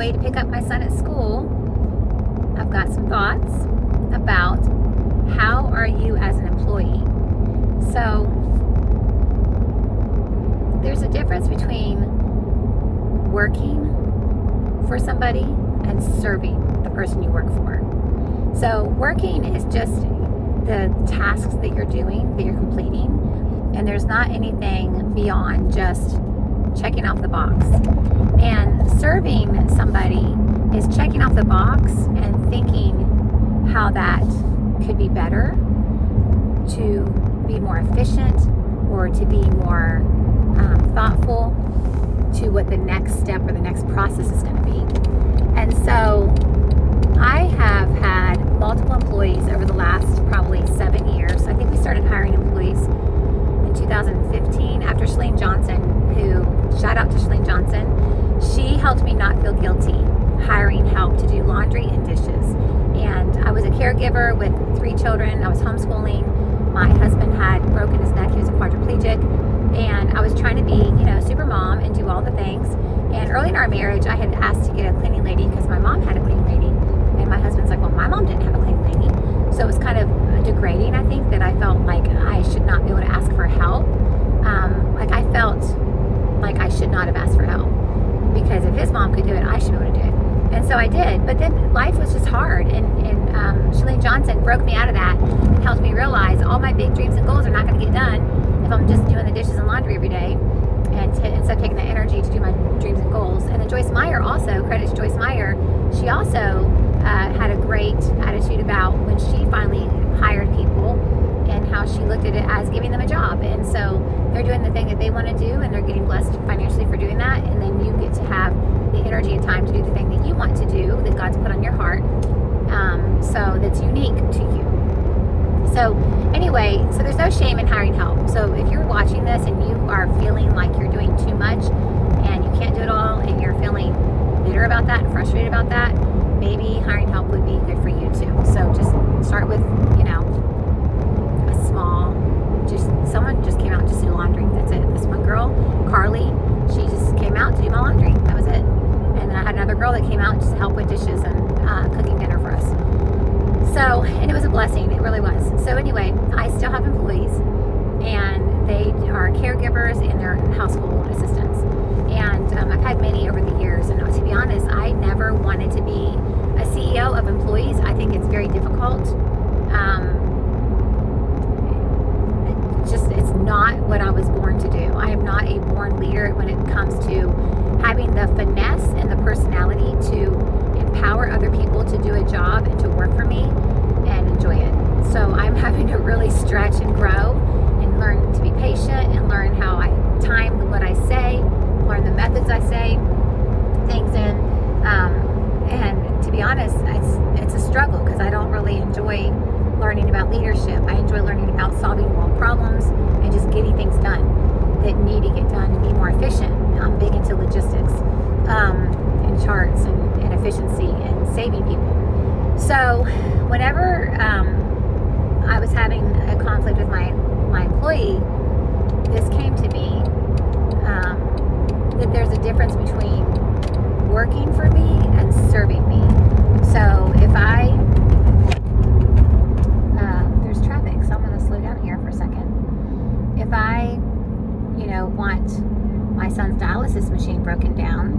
way to pick up my son at school, I've got some thoughts about how are you as an employee. So there's a difference between working for somebody and serving the person you work for. So working is just the tasks that you're doing, that you're completing, and there's not anything beyond just checking off the box. And serving somebody is checking off the box and thinking how that could be better, to be more efficient, or to be more thoughtful to what the next step or the next process is going to be. And so I have had multiple employees over the last probably 7 years. I think we started hiring employees in 2015 after Chalene Johnson, who, shout out to Chalene Johnson, she helped me not feel guilty hiring help to do laundry and dishes. And I was a caregiver with 3 children. I was homeschooling. My husband had broken his neck. He was a quadriplegic. And I was trying to be, super mom and do all the things. And early in our marriage, I had asked to get a cleaning lady because my mom had a cleaning lady. And my husband's like, well, my mom didn't have a cleaning lady. So it was kind of degrading, I think, that I felt like I should not be able to ask for help. I felt like I should not have asked for help, because if his mom could do it, I should be able to do it. And so I did. But then life was just hard. And Chalene Johnson broke me out of that and helped me realize all my big dreams and goals are not going to get done if I'm just doing the dishes and laundry every day, and instead of taking the energy to do my dreams and goals. And then Joyce Meyer also, credit to Joyce Meyer, she also had a great attitude about when she finally hired people and how she looked at it as giving them a job. And so they're doing the thing that they want to do, and they're getting blessed financially for doing that. And then you get to have the energy and time to do the thing that you want to do, that God's put on your heart, so that's unique to you. So anyway, so there's no shame in hiring help. So if you're watching this and you are feeling like you're doing too much and you can't do it all, and you're feeling bitter about that and frustrated about that, maybe hiring help would be good for you too. So just start with, a small, someone just came out just to do laundry. That's it. This one girl, Carly, she just came out to do my laundry. That was it. And then I had another girl that came out just to help with dishes and cooking dinner for us. So, and it was a blessing. It really was. So anyway, I still have employees, and they are caregivers and they're household assistants. And I've had many over the years. And to be honest, I never wanted to be a CEO of employees. I think it's very difficult. It's not what I was born to do. I am not a born leader when it comes to having the finesse and the personality to empower other people to do a job and to work for me and enjoy it. So I'm having to really stretch and grow and learn to be patient and learn how I time what I say, learn the methods I say things in. And to be honest, it's a struggle, because I don't really enjoy learning about leadership. I enjoy learning about solving world problems and just getting things done that need to get done and be more efficient. I'm big into logistics and charts and efficiency and saving people. So whenever I was having a conflict with my employee, this came to me, that there's a difference between working for me and serving me. So if there's traffic, so I'm going to slow down here for a second. If I, want my son's dialysis machine broken down,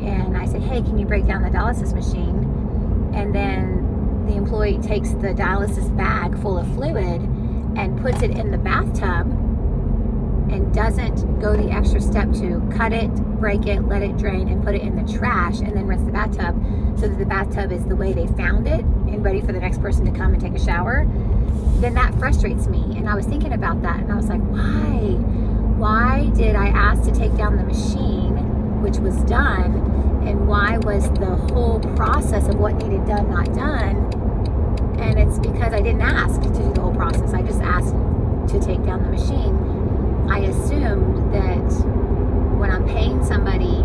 and I say, hey, can you break down the dialysis machine? And then the employee takes the dialysis bag full of fluid and puts it in the bathtub and doesn't go the extra step to cut it, break it, let it drain, and put it in the trash, and then rinse the bathtub so that the bathtub is the way they found it and ready for the next person to come and take a shower, then that frustrates me. And I was thinking about that, and I was like, why? Why did I ask to take down the machine, which was done, and why was the whole process of what needed done not done? And it's because I didn't ask to do the whole process. I just asked to take down the machine. I assumed that when I'm paying somebody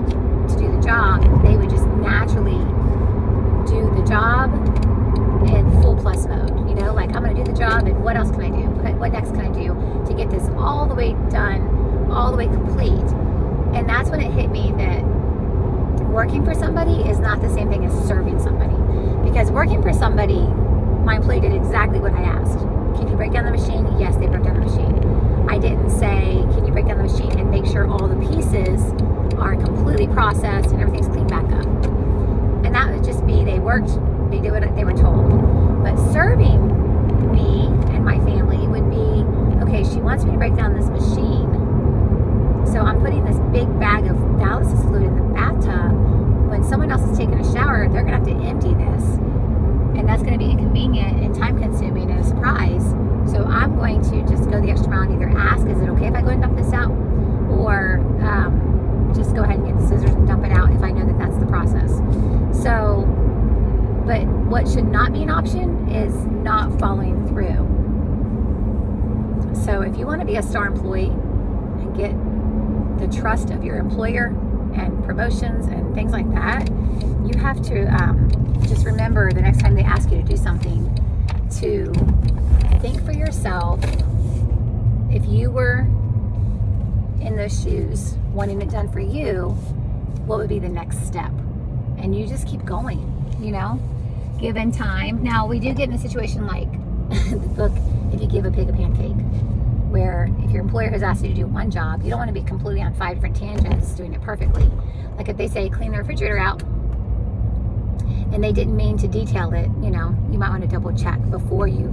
to do the job, they would just naturally do the job in full plus mode. Like, I'm going to do the job, and what else can I do? What next can I do to get this all the way done, all the way complete? And that's when it hit me that working for somebody is not the same thing as serving somebody. Because working for somebody, my employee did exactly what I asked. Can you break down the machine? Yes, they broke down the machine. I didn't say, can you break down the machine and make sure all the pieces are completely processed and everything's cleaned back up. And that would just be, they worked, they did what they were told. But serving me and my family would be, okay, she wants me to break down this machine. So I'm putting this big bag of dialysis fluid in the bathtub. When someone else is taking a shower, they're going to have to empty this. And that's going to be inconvenient and time consuming and a surprise. So I'm going to just go the extra mile and either ask, is it okay if I go and dump this out? Or just go ahead and get the scissors and dump it out if I know that that's the process. So, but what should not be an option is not following through. So if you want to be a star employee and get the trust of your employer and promotions and things like that, you have to just remember the next time they ask you to do something to think for yourself, if you were in those shoes wanting it done for you, what would be the next step? And you just keep going, you know, given time. Now we do get in a situation like the book, If You Give a Pig a Pancake, where if your employer has asked you to do one job, you don't want to be completely on 5 different tangents doing it perfectly. Like if they say clean the refrigerator out and they didn't mean to detail it, you know, you might want to double check before you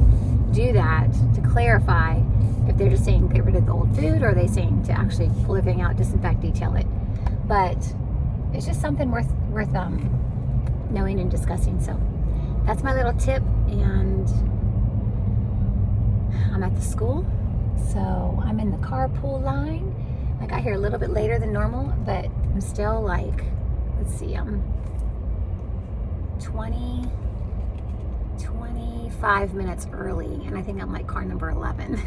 do that to clarify if they're just saying get rid of the old food, or are they saying to actually pull everything out, disinfect, detail it. But it's just something worth knowing and discussing. So that's my little tip, and I'm at the school. So I'm in the carpool line. I got here a little bit later than normal, but I'm still like, let's see, I'm 25 minutes early, and I think I'm like car number 11.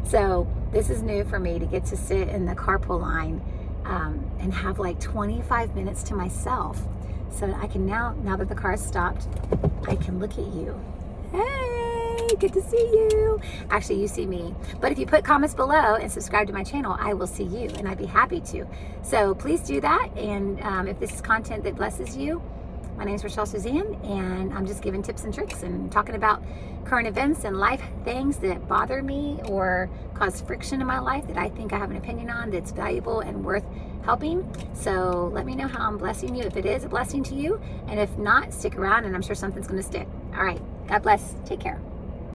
So this is new for me to get to sit in the carpool line and have like 25 minutes to myself, so that I can now that the car has stopped, I can look at you. Hey, good to see you. Actually, you see me. But if you put comments below and subscribe to my channel, I will see you, and I'd be happy to. So please do that. And if this is content that blesses you, my name is Rochelle Suzanne, and I'm just giving tips and tricks and talking about current events and life things that bother me or cause friction in my life that I think I have an opinion on that's valuable and worth helping. So let me know how I'm blessing you, if it is a blessing to you. And if not, stick around, and I'm sure something's going to stick. All right. God bless. Take care.